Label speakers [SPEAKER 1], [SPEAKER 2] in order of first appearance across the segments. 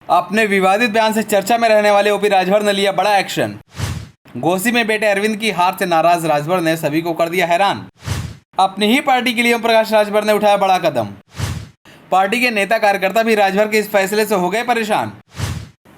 [SPEAKER 1] अपने विवादित बयान से चर्चा में रहने वाले ओपी राजभर ने लिया बड़ा एक्शन। घोसी में बेटे अरविंद की हार से नाराज राजभर ने सभी को कर दिया हैरान। अपनी ही पार्टी के लिए ओम प्रकाश राजभर ने उठाया बड़ा कदम। पार्टी के नेता कार्यकर्ता भी राजभर के इस फैसले से हो गए परेशान।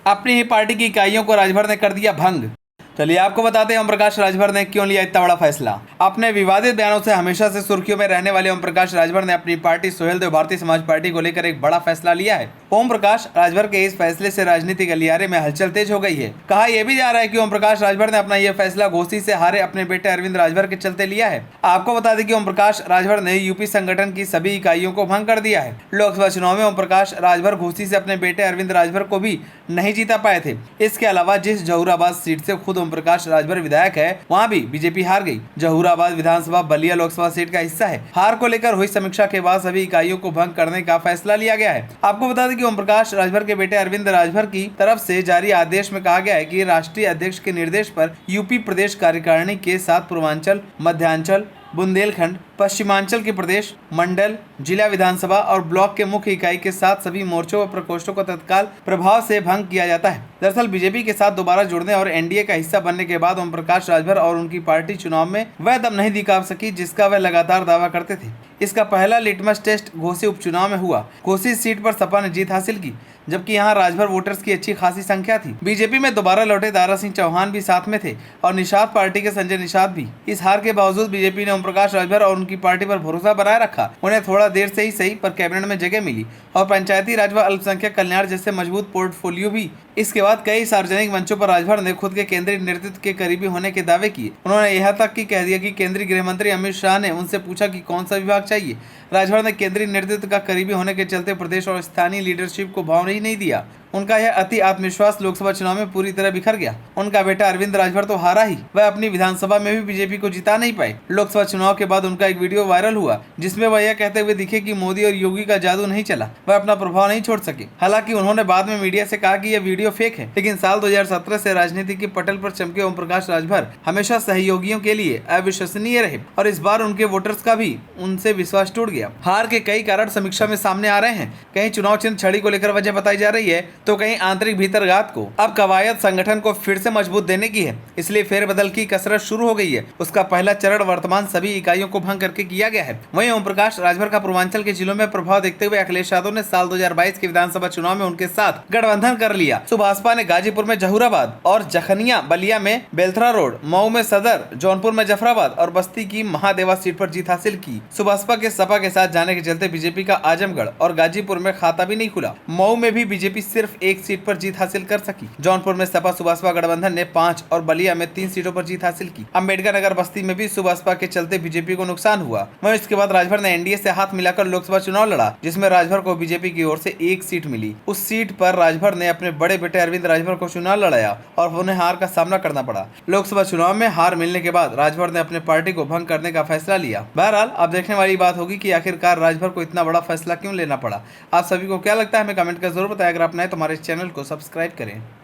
[SPEAKER 1] अपनी ही पार्टी की इकाइयों को राजभर ने कर दिया भंग। चलिए आपको बताते हैं ओम प्रकाश राजभर ने क्यों लिया इतना बड़ा फैसला। अपने विवादित बयानों से हमेशा से सुर्खियों में रहने वाले ओम प्रकाश राजभर ने अपनी पार्टी सुहेलदेव भारतीय समाज पार्टी को लेकर एक बड़ा फैसला लिया है। ओम प्रकाश राजभर के इस फैसले से राजनीतिक गलियारे में हलचल तेज हो गई है। कहा यह भी जा रहा है कि ओम प्रकाश राजभर ने अपना यह फैसला घोसी से हारे अपने बेटे अरविंद राजभर के चलते लिया है। आपको बता दें कि ओम प्रकाश राजभर ने यूपी संगठन की सभी इकाइयों को भंग कर दिया है। लोकसभा चुनाव में ओम प्रकाश राजभर घोसी से अपने बेटे अरविंद राजभर को भी नहीं जीता पाए थे। इसके अलावा जिस जहूराबाद सीट से खुद ओम प्रकाश राजभर विधायक है, वहां भी बीजेपी हार गई। जहूराबाद विधानसभा बलिया लोकसभा सीट का हिस्सा है। हार को लेकर हुई समीक्षा के बाद सभी इकाइयों को भंग करने का फैसला लिया गया है। आपको बता दें कि ओम प्रकाश राजभर के बेटे अरविंद राजभर की तरफ से जारी आदेश में कहा गया है कि राष्ट्रीय अध्यक्ष के निर्देश पर यूपी प्रदेश कार्यकारिणी के साथ पूर्वांचल, मध्यांचल, बुंदेलखंड, पश्चिमांचल के प्रदेश, मंडल, जिला विधानसभा और ब्लॉक के मुख्य इकाई के साथ सभी मोर्चों व प्रकोष्ठों को तत्काल प्रभाव से भंग किया जाता है। दरअसल बीजेपी के साथ दोबारा जुड़ने और एनडीए का हिस्सा बनने के बाद ओम प्रकाश राजभर और उनकी पार्टी चुनाव में वह दम नहीं दिखा सकी जिसका वह लगातार दावा करते थे। इसका पहला लिटमस टेस्ट घोसी उपचुनाव में हुआ। घोसी सीट पर सपा ने जीत हासिल की, जबकि यहां राजभर वोटर्स की अच्छी खासी संख्या थी। बीजेपी में दोबारा लौटे दारा सिंह चौहान भी साथ में थे और निषाद पार्टी के संजय निषाद भी। इस हार के बावजूद बीजेपी ने ओम प्रकाश राजभर और उनकी पार्टी पर भरोसा बनाए रखा। उन्हें थोड़ा देर से ही सही पर कैबिनेट में जगह मिली और पंचायती राज व अल्पसंख्यक कल्याण जैसे मजबूत पोर्टफोलियो भी। इसके बाद कई सार्वजनिक मंचों पर राजभर ने खुद के केंद्रीय नेतृत्व के करीबी होने के दावे किए। उन्होंने यहाँ तक कि कह दिया कि केंद्रीय गृह मंत्री अमित शाह ने उनसे पूछा कि कौन सा विभाग चाहिए। राजभर ने केंद्रीय नेतृत्व का करीबी होने के चलते प्रदेश और स्थानीय लीडरशिप को भाव नहीं दिया। उनका यह अति आत्मविश्वास लोकसभा चुनाव में पूरी तरह बिखर गया। उनका बेटा अरविंद राजभर तो हारा ही, वह अपनी विधानसभा में भी बीजेपी को जिता नहीं पाए। लोकसभा चुनाव के बाद उनका एक वीडियो वायरल हुआ जिसमें वह यह कहते हुए दिखे कि मोदी और योगी का जादू नहीं चला, वह अपना प्रभाव नहीं छोड़ सके। हालांकि उन्होंने बाद में मीडिया से कहा कि यह वीडियो फेक है। लेकिन साल 2017 से राजनीति की पटल पर चमके ओम प्रकाश राजभर हमेशा सहयोगियों के लिए अविश्वसनीय रहे और इस बार उनके वोटर्स का भी उनसे विश्वास टूट गया। हार के कई कारण समीक्षा में सामने आ रहे हैं। कहीं चुनाव चिन्ह छड़ी को लेकर वजह बताई जा रही है तो कहीं आंतरिक भीतरघात को। अब कवायद संगठन को फिर से मजबूत देने की है, इसलिए फेरबदल की कसरत शुरू हो गई है। उसका पहला चरण वर्तमान सभी इकाइयों को भंग करके किया गया है। वहीं ओम प्रकाश राजभर का पूर्वांचल के जिलों में प्रभाव देखते हुए अखिलेश यादव ने साल 2022 के विधानसभा चुनाव में उनके साथ गठबंधन कर लिया। सुभाषपा ने गाजीपुर में जहूराबाद और जखनिया, बलिया में बेलथरा रोड, मऊ में सदर, जौनपुर में जफराबाद और बस्ती की महादेवा सीट पर जीत हासिल की। सुभाषपा के सपा के साथ जाने के चलते बीजेपी का आजमगढ़ और गाजीपुर में खाता भी नहीं खुला। मऊ में भी बीजेपी सिर्फ एक सीट पर जीत हासिल कर सकी। जौनपुर में सपा सुभाषपा गठबंधन ने 5 और बलिया में 3 सीटों पर जीत हासिल की। अम्बेडकर नगर बस्ती में भी सुभाषपा के चलते बीजेपी को नुकसान हुआ। वहीं इसके बाद राजभर ने एनडीए से हाथ मिलाकर लोकसभा चुनाव लड़ा, जिसमें राजभर को बीजेपी की ओर से 1 सीट मिली। उस सीट पर राजभर ने अपने बड़े बेटे अरविंद राजभर को चुनाव लड़ाया और उन्हें हार का सामना करना पड़ा। लोकसभा चुनाव में हार मिलने के बाद राजभर ने अपने पार्टी को भंग करने का फैसला लिया। बहरहाल अब देखने वाली बात होगी कि आखिरकार राजभर को इतना बड़ा फैसला क्यों लेना पड़ा। आप सभी को क्या लगता है हमें कमेंट कर जरूर बताएं। अगर आप नए तो हमारे चैनल को सब्सक्राइब करें।